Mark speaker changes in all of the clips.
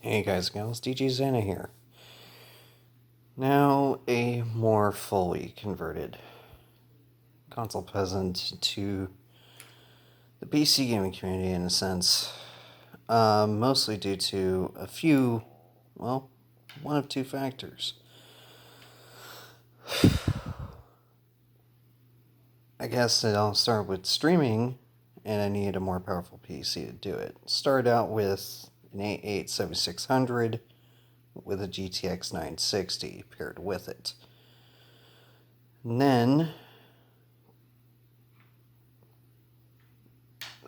Speaker 1: Hey guys and gals, DJ Zana here. Now a more fully converted console peasant to the PC gaming community in a sense. Mostly due to one of two factors. I guess it all started with streaming, and I needed a more powerful PC to do it. Started out with an i8 7600 with a GTX 960 paired with it. And then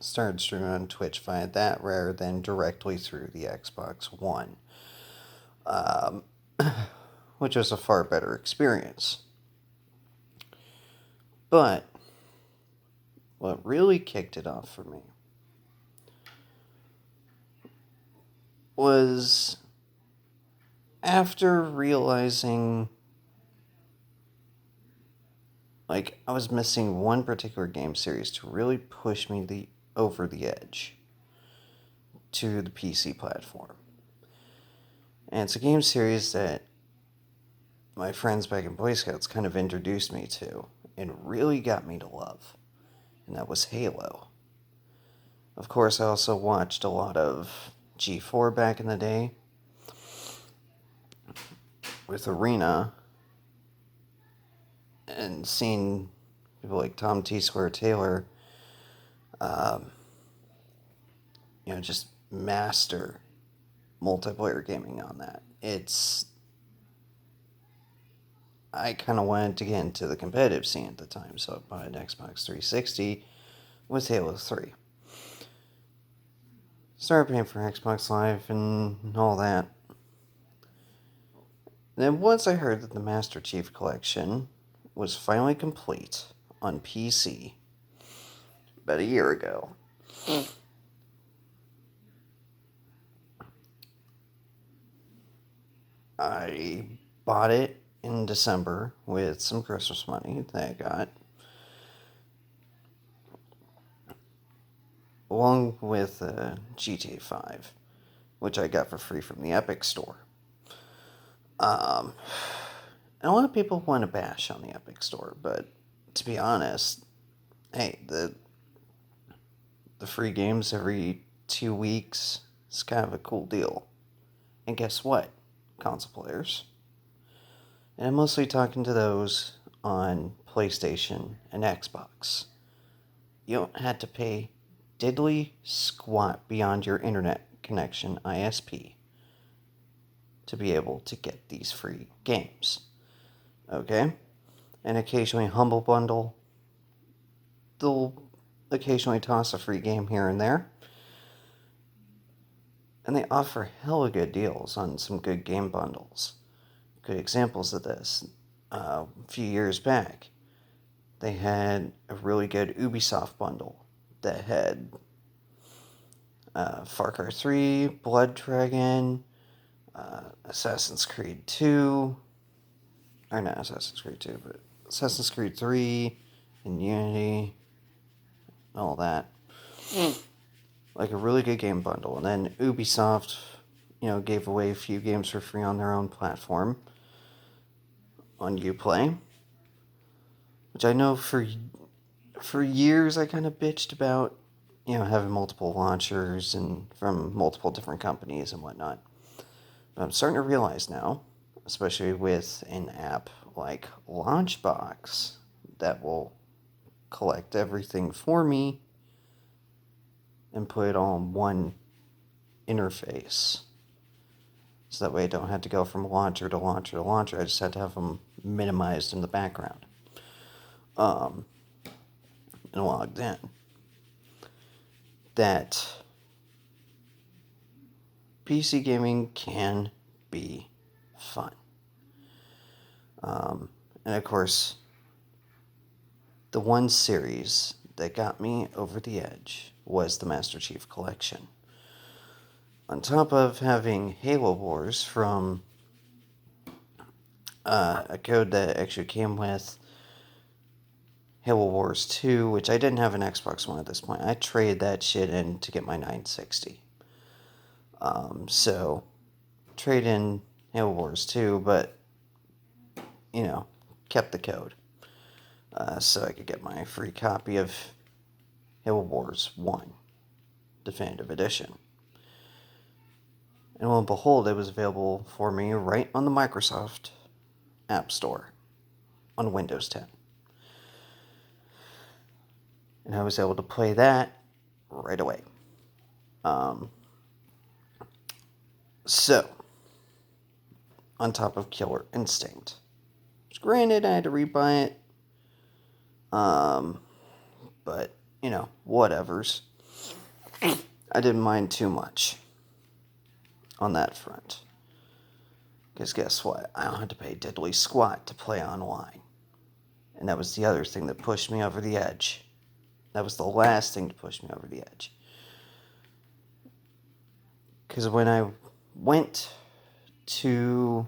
Speaker 1: started streaming on Twitch via that rather than directly through the Xbox One, um, which was a far better experience. But what really kicked it off for me was after realizing I was missing one particular game series to really push me over the edge to the PC platform. And it's a game series that my friends back in Boy Scouts kind of introduced me to and really got me to love. And that was Halo. Of course, I also watched a lot of G4 back in the day with Arena and seen people like Tom T. Square Taylor, just master multiplayer gaming on that. I kind of wanted to get into the competitive scene at the time, so I bought an Xbox 360 with Halo 3. Started paying for Xbox Live and all that. Then once I heard that the Master Chief Collection was finally complete on PC about a year ago, I bought it in December with some Christmas money that I got, along with GTA 5, which I got for free from the Epic Store. And a lot of people want to bash on the Epic Store, but to be honest, hey, the free games every 2 weeks is kind of a cool deal. And guess what, console players? And I'm mostly talking to those on PlayStation and Xbox. You don't have to pay diddly squat beyond your internet connection ISP to be able to get these free games. Okay? And occasionally Humble Bundle, they'll occasionally toss a free game here and there. And they offer hella good deals on some good game bundles. Good examples of this. A few years back, they had a really good Ubisoft bundle that had Far Cry 3, Blood Dragon, Assassin's Creed 2, or not Assassin's Creed 2, but Assassin's Creed 3, and Unity, all that. Like a really good game bundle. And then Ubisoft, gave away a few games for free on their own platform on Uplay, which I know for years I kind of bitched about, having multiple launchers and from multiple different companies and whatnot. But I'm starting to realize now, especially with an app like Launchbox that will collect everything for me and put it all in one interface. So that way I don't have to go from launcher to launcher to launcher. I just have to have them minimized in the background. And logged in. That PC gaming can be fun. And of course, the one series that got me over the edge was the Master Chief Collection. On top of having Halo Wars from a code that actually came with Halo Wars 2, which I didn't have an Xbox One at this point. I traded that shit in to get my 960. So trade in Halo Wars 2, but, kept the code. So I could get my free copy of Halo Wars 1 Definitive Edition. And lo and behold, it was available for me right on the Microsoft App Store on Windows 10. And I was able to play that right away. So, on top of Killer Instinct. Which, granted, I had to rebuy it. But, whatevers. I didn't mind too much on that front. Because guess what? I don't have to pay diddly squat to play online. And that was the other thing that pushed me over the edge. That was the last thing to push me over the edge. Because when I went to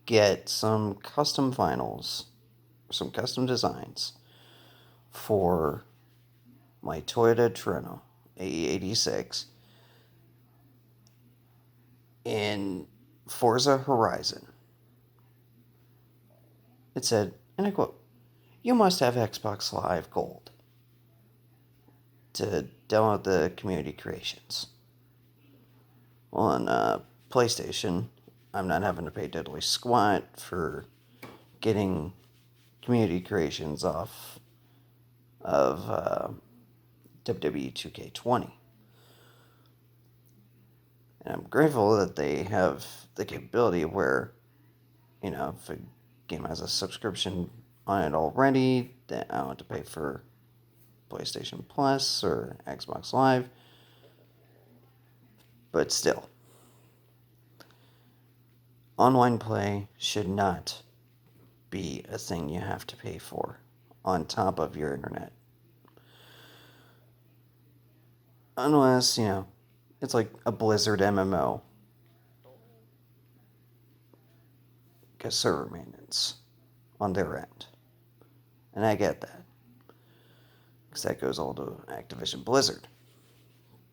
Speaker 1: get some custom vinyls, some custom designs for my Toyota Torino AE86 in Forza Horizon, it said, and I quote, "You must have Xbox Live Gold to download the community creations." Well, on PlayStation, I'm not having to pay diddly squat for getting community creations off of WWE 2K20. And I'm grateful that they have the capability where, if a game has a subscription on it already, then I don't have to pay for PlayStation Plus or Xbox Live. But still, online play should not be a thing you have to pay for on top of your internet. Unless, it's like a Blizzard MMO. Because server maintenance on their end. And I get that. Because that goes all to Activision Blizzard.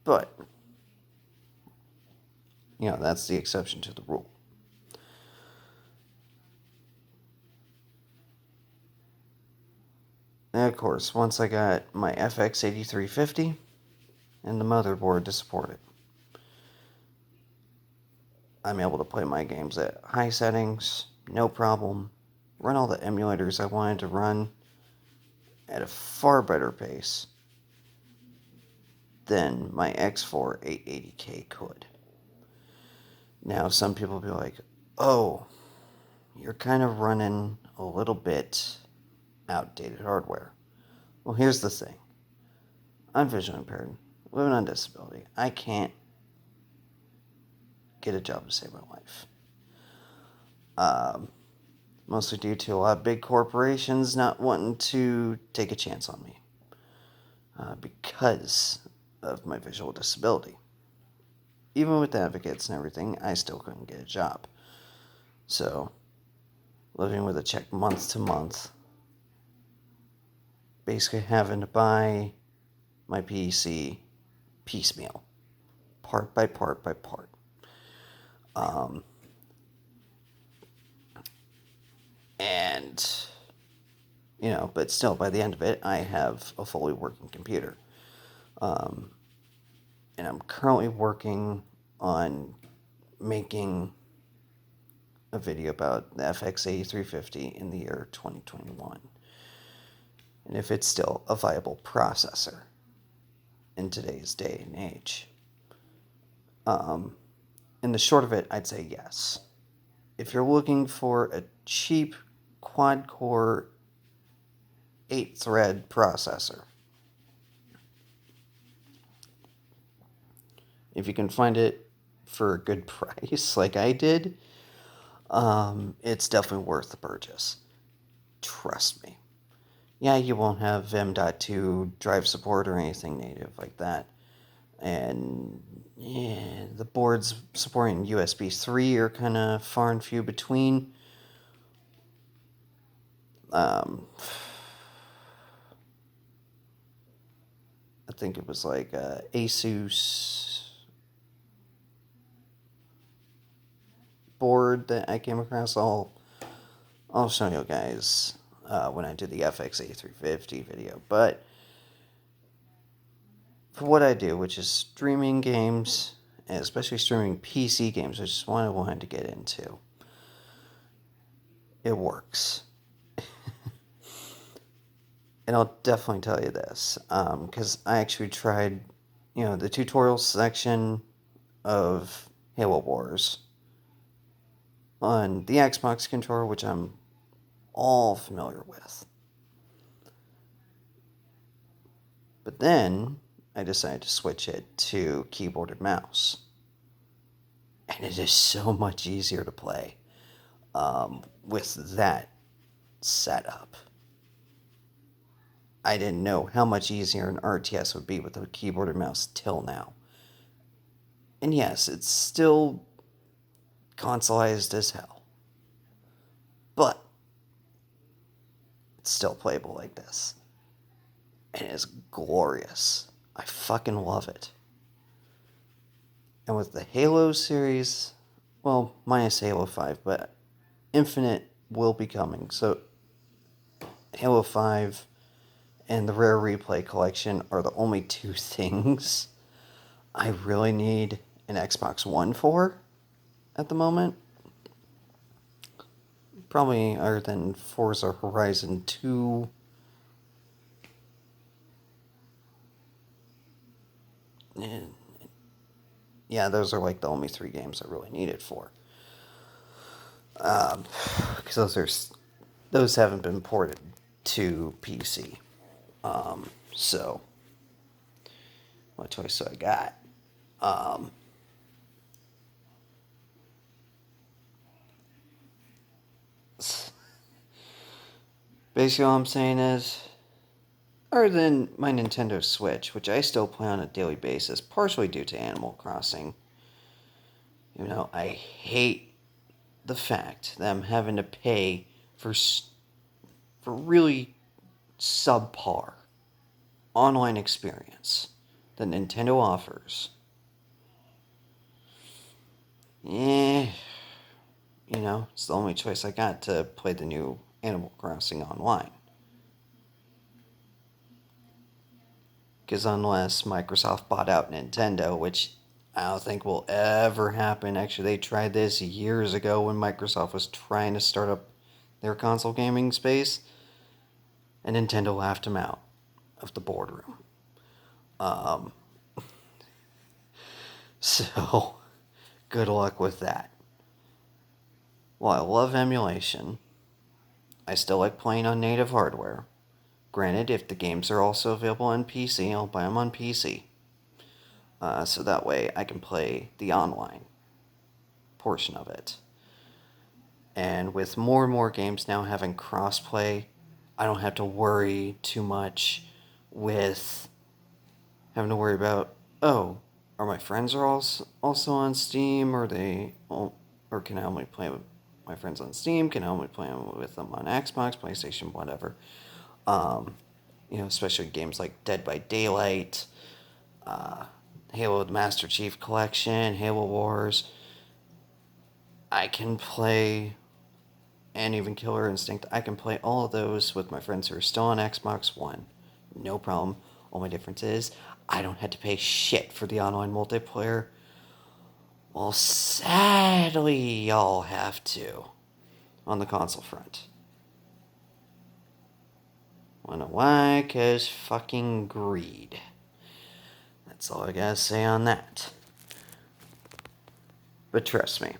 Speaker 1: But, that's the exception to the rule. And of course, once I got my FX 8350 and the motherboard to support it, I'm able to play my games at high settings, no problem, run all the emulators I wanted to run at a far better pace than my X4 880K could. Now, some people will be like, "Oh, you're kind of running a little bit outdated hardware." Well, here's the thing. I'm visually impaired, living on disability. I can't get a job to save my life. Mostly due to a lot of big corporations not wanting to take a chance on me because of my visual disability. Even with advocates and everything, I still couldn't get a job. So, living with a check month to month, basically having to buy my PC piecemeal, part by part by part. And, but still, by the end of it, I have a fully working computer. And I'm currently working on making a video about the FX 8350 in the year 2021. And if it's still a viable processor in today's day and age. In the short of it, I'd say yes. If you're looking for a cheap quad-core 8-thread processor, if you can find it for a good price like I did, it's definitely worth the purchase. Trust me. Yeah, you won't have M.2 drive support or anything native like that. And yeah, the boards supporting USB 3 are kind of far and few between. I think it was like Asus board that I came across. I'll show you guys when I do the FXA350 video. But for what I do, which is streaming games, and especially streaming PC games, which is what I wanted to get into, it works. And I'll definitely tell you this, because I actually tried, the tutorial section of Halo Wars on the Xbox controller, which I'm all familiar with. But then I decided to switch it to keyboard and mouse. And it is so much easier to play with that setup. I didn't know how much easier an RTS would be with a keyboard and mouse till now. And yes, it's still consoleized as hell. But it's still playable like this. And it is glorious. I fucking love it. And with the Halo series, well, minus Halo 5, but Infinite will be coming. So Halo 5 and the Rare Replay collection are the only two things I really need an Xbox One for at the moment. Probably other than Forza Horizon 2. And yeah, those are like the only three games I really need it for. Because those haven't been ported to PC. So what choice do I got? Basically, all I'm saying is, other than my Nintendo Switch, which I still play on a daily basis, partially due to Animal Crossing, I hate the fact that I'm having to pay for really subpar online experience that Nintendo offers. It's the only choice I got to play the new Animal Crossing online. Because unless Microsoft bought out Nintendo, which I don't think will ever happen. Actually, they tried this years ago when Microsoft was trying to start up their console gaming space, and Nintendo laughed them out of the boardroom. So, good luck with that. Well, I love emulation. I still like playing on native hardware. Granted, if the games are also available on PC, I'll buy them on PC. So that way I can play the online portion of it. And with more and more games now having crossplay, I don't have to worry too much with having to worry about, are my friends also on Steam, or can I only play with my friends on Steam? Can I only play with them on Xbox, PlayStation, whatever? Especially games like Dead by Daylight, Halo the Master Chief Collection, Halo Wars. I can play, and even Killer Instinct, I can play all of those with my friends who are still on Xbox One. No problem. Only difference is, I don't have to pay shit for the online multiplayer. Well, sadly, y'all have to on the console front. Wanna why? 'Cause fucking greed. That's all I gotta say on that. But trust me,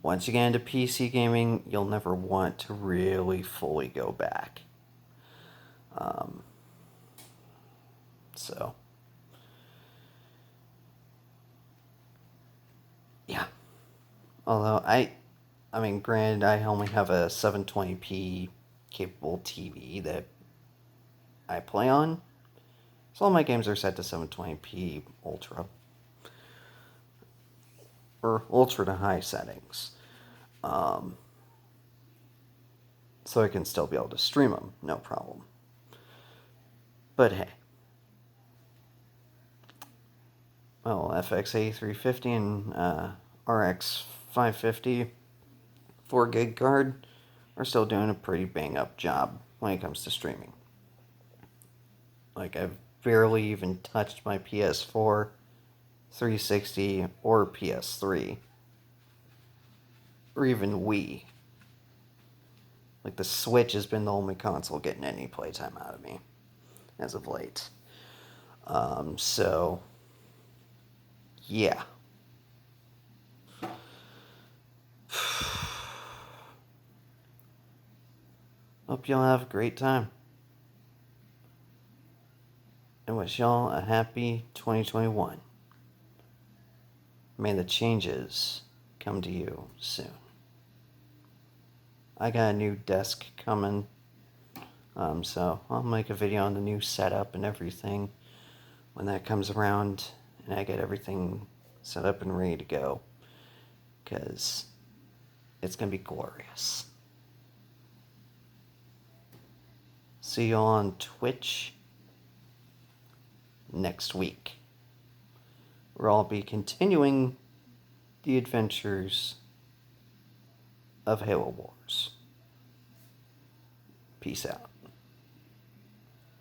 Speaker 1: once you get into PC gaming, you'll never want to really fully go back. So, yeah. Although granted, I only have a 720p capable TV that I play on. So all my games are set to 720p Ultra. Or Ultra to high settings. So I can still be able to stream them, no problem. But hey. Well, FXA350 and RX 550 4 gig card are still doing a pretty bang up job when it comes to streaming. Like, I've barely even touched my PS4, 360, or PS3, or even Wii. Like, the Switch has been the only console getting any playtime out of me as of late. So, yeah. Hope y'all have a great time. And wish y'all a happy 2021. May the changes come to you soon. I got a new desk coming, so I'll make a video on the new setup and everything when that comes around and I get everything set up and ready to go, because it's going to be glorious. See you on Twitch next week, where I'll be continuing the adventures of Halo Wars. Peace out.